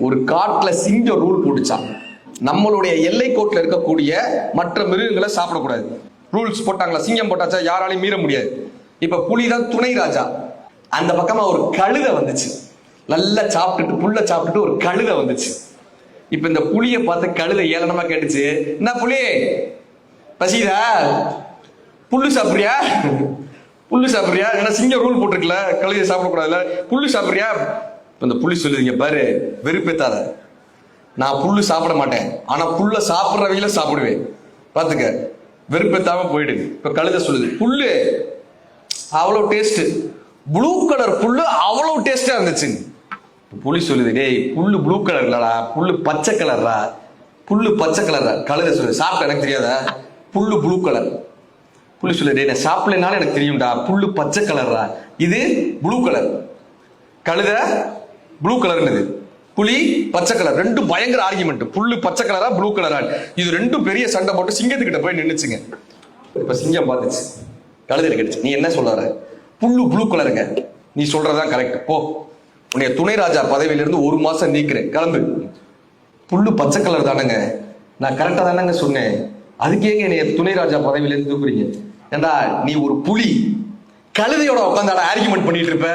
ஒரு காட்டுல சிங்கம் ரூல் போட்டுச்சான், நம்மளுடைய எல்லை கோட்டில் இருக்கக்கூடிய மற்ற மிருகங்களை சாப்பிடக்கூடாது. ரூல்ஸ் போட்டாங்களா, சிங்கம் போட்டாச்சா யாராலையும் மீற முடியாது. இப்ப புலிதான் துணை ராஜா. அந்த பக்கமா ஒரு கழுதை வந்துச்சு, நல்லா சாப்பிட்டுட்டு புல்ல சாப்பிட்டுட்டு ஒரு கழுதை வந்துச்சு. இப்ப இந்த புலிய பார்த்து கழுதை ஏளனமா கேட்டுச்சு, என்ன புலி பசிதா, புல்லு சாப்பிடுறியா, புல்லு சாப்பிடுறியா? ஏன்னா சிங்கம் ரூல் போட்டிருக்கல, கழுதையை சாப்பிடக்கூடாதுல, புல்லு சாப்பிடுறியா? இந்த புலி சொல்லுவீங்க பாரு, வெறுப்பேத்தாத, நான் புல்லு சாப்பிட மாட்டேன், ஆனா புல்ல சாப்பிட்றவங்கள சாப்பிடுவேன், பாத்துக்க, வெறுப்பேத்தாம போயிடு. இப்ப கழுதை சொல்லுது, புல்லு அவ்வளவு டேஸ்ட், ப்ளூ கலர் புல்லு அவ்வளவு டேஸ்டா இருந்துச்சு. புலி சொல்லுது, டேய் புல்லு ப்ளூ கலர் இல்லடா, புல்லு பச்சை கலர்ரா, புல்லு பச்சை கலர்ரா. கழுதை சொல்லுது, சாப்பிட்ட எனக்கு தெரியாதா, புல்லு ப்ளூ கலர். புலி சொல்லுது, டேய் நான் சாப்பிடலனாலும் எனக்கு தெரியும்டா, புல்லு பச்சை கலர்ரா, இது ப்ளூ கலர். கழுதை ப்ளூ கலர்னது, புலி பச்சை கலர். ரெண்டும் பயங்கர ஆர்குமெண்ட், புல்லு பச்சை கலரா ப்ளூ கலரா. இது ரெண்டும் பெரிய சண்டை போட்டு சிங்கத்துக்கிட்ட போய் நின்னுச்சுங்க. இப்ப சிங்கம் பார்த்துச்சு, கழுதையில கேட்டுச்சு, நீ என்ன சொல்ற? புல்லு ப்ளூ கலருங்க, நீ சொல்றதான் கரெக்ட், போ, உன்னைய துணை ராஜா பதவியிலிருந்து 1 மாசம் நீக்கிறேன், கிளம்பு. புல்லு பச்சை கலர் தானங்க, நான் கரெக்டா தானங்க சொன்னேன், அதுக்கு ஏங்க என்னைய துணை ராஜா பதவியிலிருந்து தூக்குறீங்க? ஏண்டா நீ ஒரு புலி, கழுதையோட உட்காந்து ஆர்குமெண்ட் பண்ணிட்டு இருப்ப.